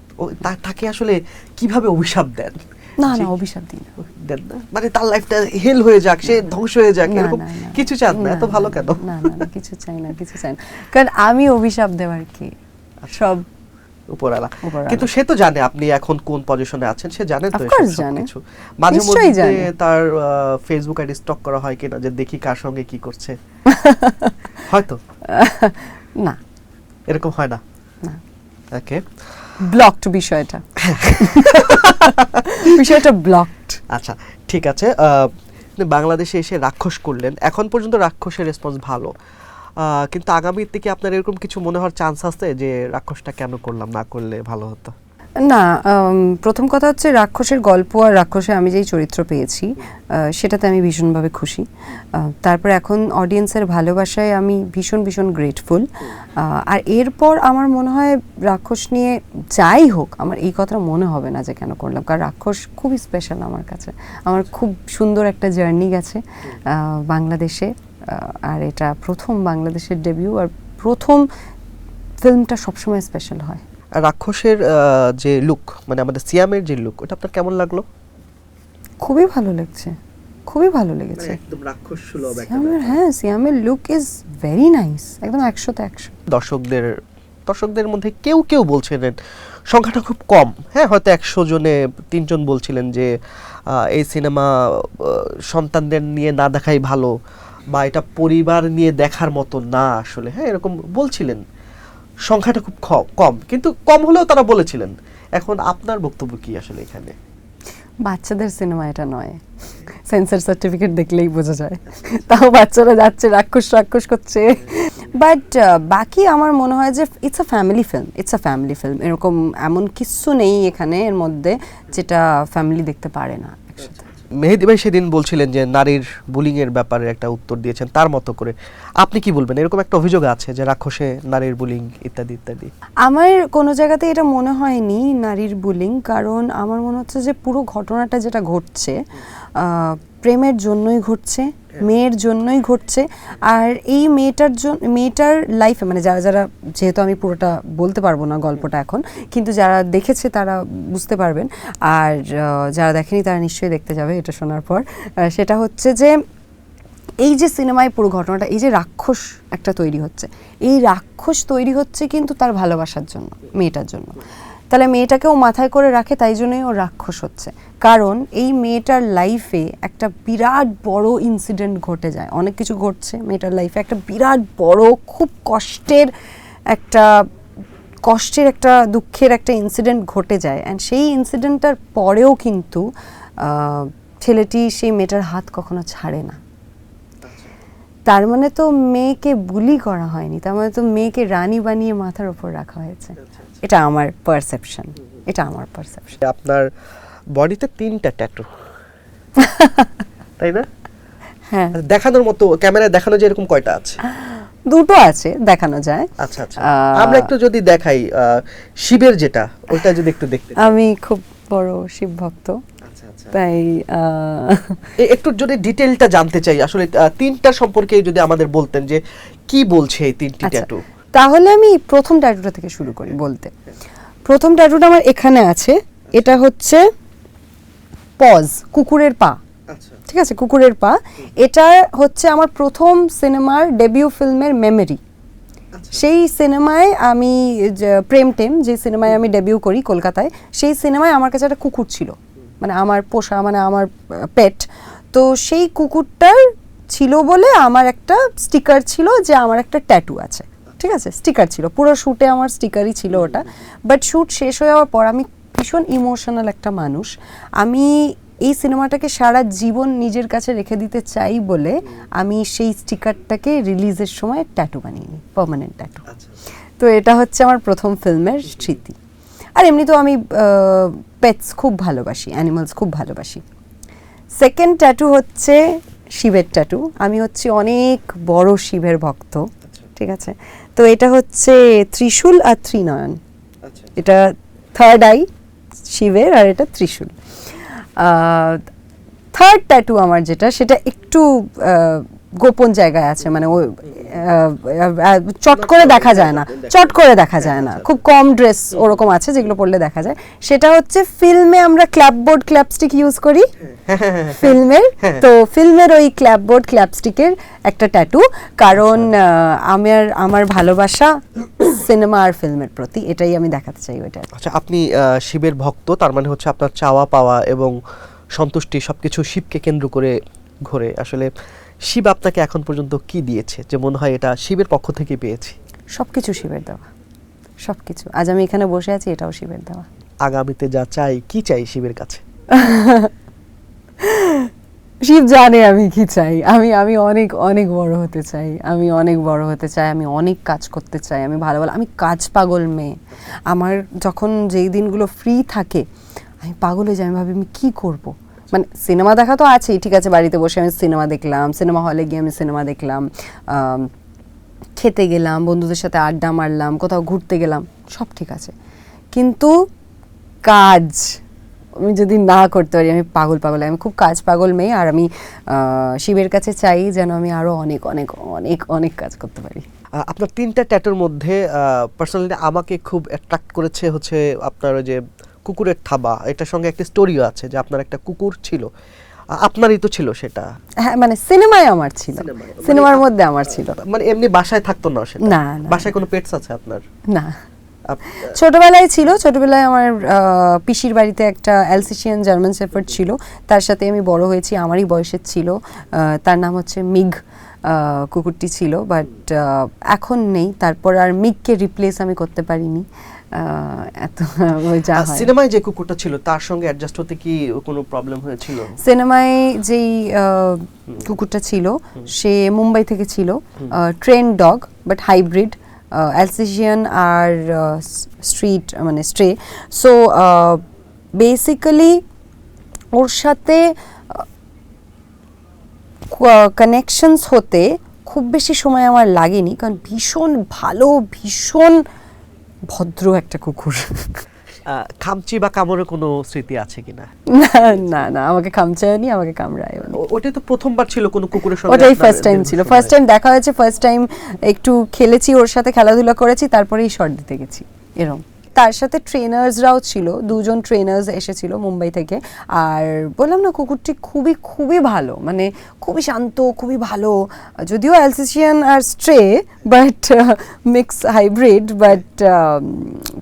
তাকে আসলে কিভাবে অভিশাপ দেন? না না, অভিশাপ দিই না। দেন না, মানে তার লাইফটা হেল হয়ে যাক, সে ধ্বংস হয়ে যাক, এরকম কিছু চান না? এত ভালো কেন? না না না, কিছু চাই না, কিছু চাই না, কারণ আমি অভিশাপ দেওয়ার কি, সব উপরওয়ালা। কিন্তু সে তো জানে আপনি এখন কোন পজিশনে আছেন, সে জানে তো Of course জানে। কিছু। মাঝে নিশ্চয়ই মধ্যে জানে। তার ফেসবুক আইডি স্টক করা হয় কিনা, যে দেখি কার সঙ্গে কি করছে? হয়তো না, এরকম হয় না। না, ওকে, ব্লকড বিষয়টা। বিষয়টা ব্লকড। আচ্ছা ঠিক আছে। বাংলাদেশে এসে রাক্ষস করলেন, এখন পর্যন্ত রাক্ষসের রেসপন্স ভালো, কিন্তু আগামীর দিকে আপনার এরকম কিছু মনে হওয়ার চান্স আছে যে রাক্ষসটা কেন করলাম, না করলে ভালো হতো? না, প্রথম কথা হচ্ছে রাক্ষসের গল্প আর রাক্ষসে আমি যেই চরিত্র পেয়েছি সেটাতে আমি ভীষণভাবে খুশি। তারপর এখন অডিয়েন্সের ভালোবাসায় আমি ভীষণ ভীষণ গ্রেটফুল। আর এরপর আমার মনে হয় রাক্ষস নিয়ে যাই হোক, আমার এই কথাটা মনে হবে না যে কেন করলাম, কারণ রাক্ষস খুবই স্পেশাল আমার কাছে। আমার খুব সুন্দর একটা জার্নি গেছে বাংলাদেশে, আর এটা প্রথম বাংলাদেশের ডেবিউ, আর প্রথম ফিল্মটা সবসময় স্পেশাল হয়। রাক্ষসের যে লুক, মানে আমাদের সিয়ামের যে লুক, ওটা আপনার কেমন লাগলো? খুবই ভালো লাগছে, খুবই ভালো লেগেছে। একদম রাক্ষস সুলভ একটা। হ্যাঁ, সিয়ামের লুক ইজ ভেরি নাইস, একদম 100-তে 100। দর্শকদের মধ্যে কেউ কেউ বলছিলেন, সংখ্যাটা খুব কম, হ্যাঁ হয়তো 100 জনে 3 জন বলছিলেন যে এই সিনেমা সন্তানদের নিয়ে না দেখাই ভালো, বা এটা পরিবার নিয়ে দেখার মতো না আসলে, হ্যাঁ এরকম বলছিলেন। সংখ্যাটা খুব কম, কিন্তু কম হলেও তারা বলেছিলেন। এখন আপনার বক্তব্য কি আসলে এখানে? বাচ্চাদের সিনেমা এটা নয়, সেন্সর সার্টিফিকেট দেখলেই বোঝা যায়। তাও বাচ্চারা যাচ্ছে রাক্ষস রাক্ষস করছে, বাট বাকি আমার মনে হয় যে ইটস আ ফ্যামিলি ফিল্ম। এরকম এমন কিছু নেই এখানে এর মধ্যে যেটা ফ্যামিলি দেখতে পারে না একসাথে। মেহেদী ভাই সেদিন বলছিলেন যে নারীর বুলিং এর ব্যাপারে একটা উত্তর দিয়েছেন তার মতো করে, আপনি কি বলবেন? এরকম একটা অভিযোগ আছে যে রাক্ষসে নারীর বুলিং ইত্যাদি ইত্যাদি। আমার কোনো জায়গাতে এটা মনে হয়নি নারীর বুলিং, কারণ আমার মনে হচ্ছে যে পুরো ঘটনাটা যেটা ঘটছে প্রেমের জন্যই ঘটছে, মেয়ের জন্যই ঘটছে। আর এই মেয়েটার লাইফে, মানে যারা যারা, যেহেতু আমি পুরোটা বলতে পারবো না গল্পটা এখন, কিন্তু যারা দেখেছে তারা বুঝতে পারবেন, আর যারা দেখেনি তারা নিশ্চয়ই দেখতে যাবে এটা শোনার পর। সেটা হচ্ছে যে এই যে সিনেমায় পুরো ঘটনাটা, এই যে রাক্ষস একটা তৈরি হচ্ছে, এই রাক্ষস তৈরি হচ্ছে কিন্তু তার ভালোবাসার জন্য, মেয়েটার জন্য। তাহলে মেয়েটাকেও মাথায় করে রাখে, তাই জন্যই ও রাক্ষস হচ্ছে, কারণ এই মেয়েটার লাইফে একটা বিরাট বড় ইনসিডেন্ট ঘটে যায়, অনেক কিছু ঘটছে মেয়েটার লাইফে, একটা বিরাট বড় খুব কষ্টের একটা দুঃখের একটা ইনসিডেন্ট ঘটে যায়। অ্যান্ড সেই ইনসিডেন্টটার পরেও কিন্তু ছেলেটি সেই মেয়েটার হাত কখনো ছাড়ে না। তার মানে তো মেয়েকে বুলি করা হয়নি, তার মানে তো মেয়েকে রানী বানিয়ে মাথার উপর রাখা হয়েছে। এটা আমার পারসেপশন। আপনার বডিতে 3টা ট্যাটু, তাই না? হ্যাঁ, দেখানোর মতো, ক্যামেরায় দেখানো যায় এরকম কয়টা আছে? 2টো আছে, দেখানো যায়। আচ্ছা আচ্ছা, আমরা একটু যদি দেখাই শিবের যেটা, ওইটা যদি একটু দেখতে। আমি খুব বড় শিব ভক্ত, আচ্ছা আচ্ছা, তাই একটু যদি ডিটেলটা জানতে চাই আসলে তিনটা সম্পর্কে যদি আমাদের বলতেন যে কি বলছে এই তিনটি আচ্ছা, ট্যাটু। তাহলে আমি প্রথম ট্যাটুটা থেকে শুরু করি বলতে। প্রথম ট্যাটুটা আমার এখানে আছে, এটা হচ্ছে পজ, কুকুরের পা। আচ্ছা ঠিক আছে, কুকুরের পা। এটা হচ্ছে আমার প্রথম সিনেমার ডেবিউ ফিল্মের মেমরি। সেই সিনেমায় আমি প্রেম টেম, যে সিনেমায় আমি ডেবিউ করি কলকাতায়, সেই সিনেমায় আমার কাছে একটা কুকুর ছিল, মানে আমার পোষা, মানে আমার পেট। তো সেই কুকুরটার ছিল বলে আমার একটা স্টিকার ছিল যে আমার একটা ট্যাটু আছে। ঠিক আছে, স্টিকার ছিল, পুরো শ্যুটে আমার স্টিকারই ছিল ওটা। বাট শ্যুট শেষ হয়ে যাওয়ার পর, আমি ভীষণ ইমোশনাল একটা মানুষ, আমি এই সিনেমাটাকে সারা জীবন নিজের কাছে রেখে দিতে চাই বলে আমি সেই স্টিকারটাকে রিলিজের সময় ট্যাটু বানিয়ে নিই, পার্মানেন্ট ট্যাটু। তো এটা হচ্ছে আমার প্রথম ফিল্মের স্মৃতি। আর এমনি তো আমি পেটস খুব ভালোবাসি, অ্যানিমালস খুব ভালোবাসি। সেকেন্ড ট্যাটু হচ্ছে শিবের ট্যাটু। আমি হচ্ছে অনেক বড় শিবের ভক্ত। ঠিক আছে, তো এটা হচ্ছে ত্রিশূল আর ত্রিনয়ন। এটা থার্ড আই শিবের, আর এটা ত্রিশূল। থার্ড ট্যাটু আমার যেটা, সেটা একটু গোপন জায়গায় আছে, মানে ওই চট করে দেখা যায় না, চট করে দেখা যায় না, খুব কম ড্রেস ওরকম আছে যেগুলো পরলে দেখা যায়। সেটা হচ্ছে ফিল্মে আমরা ক্ল্যাপবোর্ড ক্ল্যাপস্টিক ইউজ করি ফিল্মের, তো ফিল্মের ওই ক্ল্যাপবোর্ড ক্ল্যাপস্টিকের একটা ট্যাটু, কারণ আমার ভালোবাসা সিনেমা আর ফিল্মের প্রতি, এটাই আমি দেখাতে চাই ওইটা। আচ্ছা, আপনি শিবের ভক্ত, তার মানে হচ্ছে আপনার চাওয়া পাওয়া এবং সন্তুষ্টি সবকিছু শিবকে কেন্দ্র করে ঘোরে। আসলে শিব আপনাকে এখন পর্যন্ত কি দিয়েছে যে মনে হয় এটা শিবের পক্ষ থেকে পেয়েছি? সবকিছু শিবের দেওয়া, সবকিছু। আজ আমি এখানে বসে আছি, এটাও শিবের দেওয়া। আগামীতে যা চাই, কি চাই শিবের কাছে? শিব জানে আমি কি চাই। আমি অনেক অনেক বড় হতে চাই, আমি অনেক বড় হতে চাই, আমি অনেক কাজ করতে চাই, আমি ভালো ভালো, আমি কাজ পাগল মেয়ে। আমার যখন যেই দিনগুলো ফ্রি থাকে, আমি পাগল হয়ে যাই, আমি ভাবি আমি কী করব। মানে সিনেমা দেখা তো আছেই, ঠিক আছে, বাড়িতে বসে আমি সিনেমা দেখলাম, সিনেমা হলে গিয়ে আমি সিনেমা দেখলাম, খেতে গেলাম, বন্ধুদের সাথে আড্ডা মারলাম, কোথাও ঘুরতে গেলাম, সব ঠিক আছে, কিন্তু কাজ আমি যদি না করতে পারি, আমি পাগল পাগল, আমি খুব কাজ পাগল মেয়ে। আর আমি শিবের কাছে চাই যেন আমি আরো অনেক অনেক অনেক অনেক কাজ করতে পারি। আপনার তিনটা ট্যাটুর মধ্যে পার্সোনালি আমাকে খুব অ্যাট্রাক্ট করেছে হচ্ছে আপনার ওই যে কুকুরের থাবা, এটার সঙ্গে একটা স্টোরিও আছে যে আপনার একটা কুকুর ছিল, আপনারই তো ছিল সেটা? হ্যাঁ, মানে সিনেমায় আমার ছিল, সিনেমার মধ্যে আমার ছিল, মানে এমনি বাসায় থাকতো না সেটা? না, বাসায় কোনো পেটস আছে আপনার? না, ছোটবেলায় ছিল। ছোটবেলায় আমার পিসির বাড়িতে একটা অ্যালসেশিয়ান জার্মান শেফার্ড ছিল, তার সাথে আমি বড় হয়েছি, আমারই বয়সের ছিল, তার নাম হচ্ছে মিগ কুকুরটি ছিল, বাট এখন নেই। তারপর আর মিগকে রিপ্লেস আমি করতে পারিনি, এত যা হয়। সিনেমায় যে কুকুরটা ছিল তার সঙ্গে অ্যাডজাস্ট হতে কি কোনো প্রবলেম হয়েছিল? সিনেমায় যেই কুকুরটা ছিল সে মুম্বাই থেকে ছিল, train dog but hybrid, alsatian আর স্ট্রিট, মানে স্ট্রে। সো বেসিক্যালি ওর সাথে কানেকশনস হতে খুব বেশি সময় আমার লাগেনি, কারণ ভীষণ ভালো, ভীষণ ভদ্র একটা কুকুর। খামচি বা কামড়ের কোনো স্মৃতি আছে কিনা? না না, আমাকে খামচায়নি, আমাকে কামড়ায়নি। ওটাই তো প্রথমবার ছিল কোনো কুকুরের সঙ্গে? ওটাই ফার্স্ট টাইম ছিল, ফার্স্ট টাইম দেখা হয়েছে, ফার্স্ট টাইম একটু খেলেছি ওর সাথে, খেলাধুলা করেছি, তারপরেই শর্ট দিতে গেছি এরকম। তার সাথে ট্রেনার্সরাও ছিল, দুজন ট্রেনার্স এসেছিল মুম্বাই থেকে। আর বললাম না, কুকুরটি খুবই খুবই ভালো, মানে খুবই শান্ত, খুবই ভালো, যদিও অ্যালসেশিয়ান আর stray but mix hybrid, but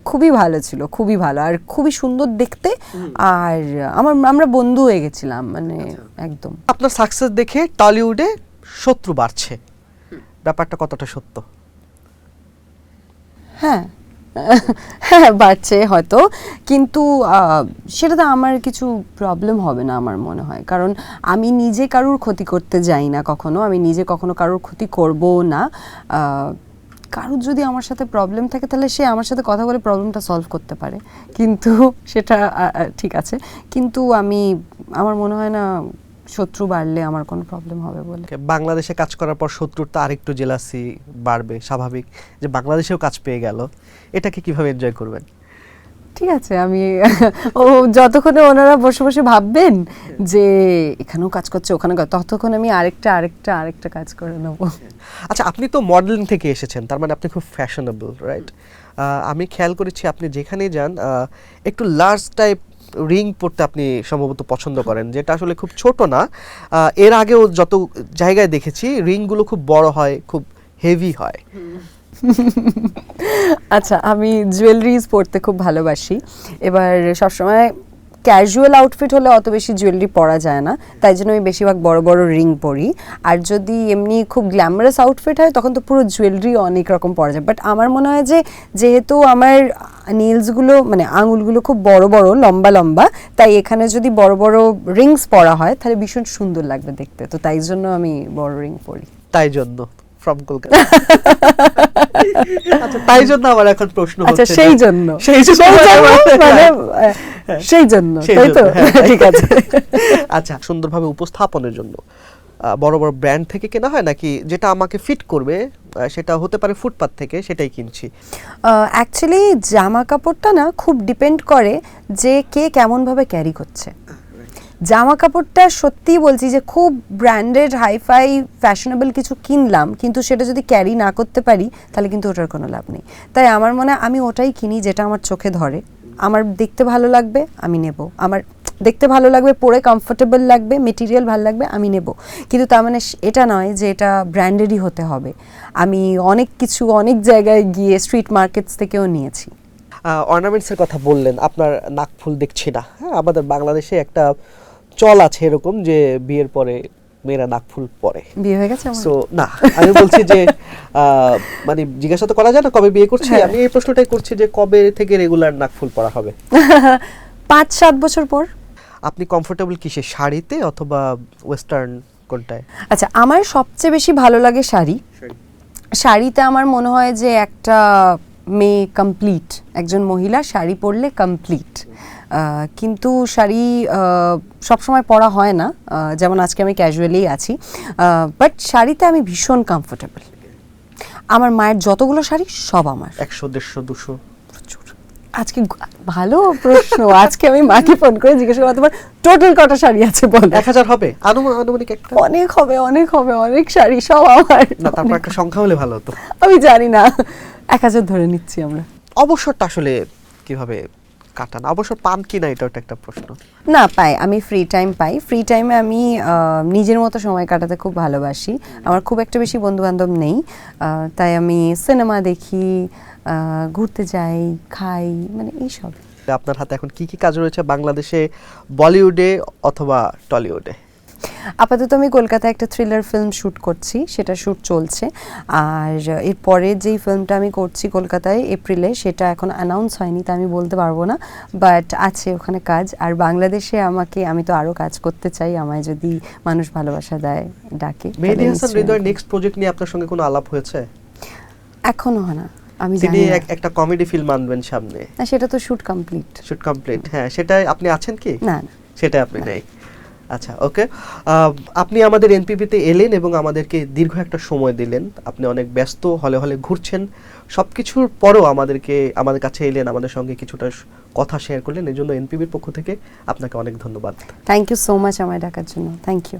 খুবই ভালো ছিল, খুবই ভালো, আর খুবই সুন্দর দেখতে। আর আমরা বন্ধু হয়ে গেছিলাম, মানে একদম। আপনার সাকসেস দেখে টলিউডে শত্রু বাড়ছে, ব্যাপারটা কতটা সত্য? হ্যাঁ, হ্যাঁ বাড়ছে হয়তো, কিন্তু সেটাতে আমার কিছু প্রবলেম হবে না আমার মনে হয়, কারণ আমি নিজে কারুর ক্ষতি করতে যাই না কখনো, আমি নিজে কখনো কারুর ক্ষতি করবো না। কারুর যদি আমার সাথে প্রবলেম থাকে তাহলে সে আমার সাথে কথা বলে প্রবলেমটা সলভ করতে পারে, কিন্তু সেটা ঠিক আছে, কিন্তু আমার মনে হয় না শত্রু বাড়লে আমার কোনো প্রবলেম হবে বলে। বাংলাদেশে কাজ করার পর শত্রুর তো আরেকটু জেলাসি বাড়বে, স্বাভাবিক, যে বাংলাদেশেও কাজ পেয়ে গেল, এটাকে কিভাবে এনজয় করবেন? ঠিক আছে, আমি ও যতক্ষণে ওনারা বসে বসে ভাববেন যে এখানেও কাজ করছে ওখানে ততক্ষণ আমি আরেকটা কাজ করে নেবো। আচ্ছা, আপনি তো মডেলিং থেকে এসেছেন, তার মানে আপনি খুব ফ্যাশনেবল, রাইট? আমি খেয়াল করেছি আপনি যেখানেই যান একটু লার্জ টাইপ রিং পরতে আপনি সম্ভবত পছন্দ করেন, যেটা আসলে খুব ছোট না। এর আগেও যত জায়গায় দেখেছি রিংগুলো খুব বড় হয়, খুব হেভি হয়। আচ্ছা, আমি জুয়েলারিজ পরতে খুব ভালোবাসি। এবার সবসময় ক্যাজুয়াল আউটফিট হলে অত বেশি জুয়েলারি পরা যায় না, তাই জন্য আমি বেশিরভাগ বড় বড় রিং পরি। আর যদি এমনি খুব গ্ল্যামারাস আউটফিট হয় তখন তো পুরো জুয়েলারি অনেক রকম পরা যায়। বাট আমার মনে হয় যে যেহেতু আমার নেলসগুলো মানে আঙুলগুলো খুব বড় বড় লম্বা লম্বা, তাই এখানে যদি বড় বড় রিংস পরা হয় তাহলে ভীষণ সুন্দর লাগবে দেখতে, তো তাই জন্য আমি বড় রিং পরি। তাই জন্য ফ্রম কলকাতা। আচ্ছা, তাই জন্য আমার এখন প্রশ্ন আচ্ছা, হচ্ছে সেই জন্য মানে সেই জন্য, তাই তো? ঠিক আছে। আচ্ছা, সুন্দরভাবে উপস্থাপনের জন্য বড় বড় ব্র্যান্ড থেকে কেনা হয় নাকি যেটা আমাকে ফিট করবে সেটা হতে পারে ফুটপাত থেকে, সেটাই কিনছি? অ্যাকচুয়ালি জামা কাপড়টা না খুব ডিপেন্ড করে যে কে কেমনভাবে ক্যারি করছে। জামা কাপড়টা সত্যি বলছি যে খুব ব্র্যান্ডেড হাইফাই ফ্যাশনেবল কিছু কিনলাম, কিন্তু সেটা যদি ক্যারি না করতে পারি তাহলে কিন্তু ওটার কোনো লাভ নেই। তাই আমার মনে হয় আমি ওটাই কিনি যেটা আমার চোখে ধরে, আমার দেখতে ভালো লাগবে আমি নেব, আমার দেখতে ভালো লাগবে, পরে কমফোর্টেবল লাগবে, মেটেরিয়াল ভালো লাগবে, আমি নেব। কিন্তু তার মানে এটা নয় যে এটা ব্র্যান্ডেডই হতে হবে। আমি অনেক কিছু অনেক জায়গায় গিয়ে স্ট্রিট মার্কেটস থেকেও নিয়েছি। অর্নামেন্টসের কথা বললেন, আপনার নাকফুল দেখছি না। হ্যাঁ, আমাদের বাংলাদেশে একটা চল আছে এরকম যে বিয়ের পরে মেয়েরা নাকফুল পরে। বিয়ে হয়ে গেছে আমার? সো না, আমি বলছি যে মানে জিজ্ঞাসা তো করা যায় না কবে বিয়ে করছি, আমি এই প্রশ্নটাই করছি যে কবে থেকে রেগুলার নাকফুল পরা হবে? 5-7 বছর পর। আপনি কমফোর্টেবল কিসে, শাড়িতে অথবা ওয়েস্টার্ন কোনটায়? আচ্ছা, আমার সবচেয়ে বেশি ভালো লাগে শাড়ি। শাড়িতে আমার মনে হয় যে একটা মেয়ে কমপ্লিট, একজন মহিলা শাড়ি পরলে কমপ্লিট। কিন্তু শাড়ি সবসময় পরা হয় না, যেমন আজকে আমি ক্যাজুয়ালি আছি, বাট শাড়িতে আমি ভীষণ কমফোর্টেবল। আমার মায়ের যতগুলো শাড়ি সব আমার। 100, 150, 200? আজকে ভালো প্রশ্ন। আজকে আমি মাকে ফোন করে জিজ্ঞাসা করবো তোমার টোটাল কটা শাড়ি আছে বল। 1000 হবে আনুমানিক একটা? অনেক হবে, অনেক হবে, অনেক শাড়ি সব আমার। না, তারপর একটা সংখ্যা হলে ভালো হতো। আমি জানি না, 1000 ধরে নিচ্ছি আমরা। অবসরটা আসলে কিভাবে কাটান? অবসর পান কি না, এটা একটা প্রশ্ন। না, পাই, আমি ফ্রি টাইম পাই। ফ্রি টাইমে আমি নিজের মতো সময় কাটাতে খুব ভালোবাসি। আমার খুব একটা বেশি বন্ধু বান্ধব নেই, তাই আমি সিনেমা দেখি, ঘুরতে যাই, খাই, মানে এইসব। আপনার হাতে এখন কি কি কাজ রয়েছে বাংলাদেশে, বলিউডে অথবা টলিউডে? আপাতত আমি কলকাতায় একটা থ্রিলার ফিল্ম শ্যুট করছি, সেটা শ্যুট চলছে। আর এরপরে যেই ফিল্মটা আমি করছি কলকাতায় এপ্রিলে, সেটা এখন অ্যানাউন্স হয়নি, তা আমি বলতে পারবো না, বাট আছে ওখানে কাজ। আর বাংলাদেশে আমি তো আরও কাজ করতে চাই, আমায় যদি মানুষ ভালোবাসা দেয়, ডাকে। মেহেদী হাসান হৃদয়ের নেক্সট প্রজেক্ট নিয়ে আপনার সঙ্গে কোনো আলাপ হয়েছে? এখনো হয় না, আমি তিনি জানি না। একটা কমেডি ফিল্ম আনবেন সামনে। না, সেটা তো শ্যুট কমপ্লিট। শুট কমপ্লিট, হ্যাঁ, সেটাই আপনি আছেন কি? না না, সেটা আপনি নেই। আচ্ছা, ওকে। আপনি আমাদের এনপিপিতে এলেন এবং আমাদেরকে দীর্ঘ একটা সময় দিলেন। আপনি অনেক ব্যস্ত, হলে হলে ঘুরছেন, সবকিছুর পরেও আমাদের কাছে এলেন, আমাদের সঙ্গে কিছুটা কথা শেয়ার করলেন। এর জন্য এনপিপির পক্ষ থেকে আপনাকে অনেক ধন্যবাদ। থ্যাংক ইউ সো মাচ আমায় ডাকার জন্য। Thank you.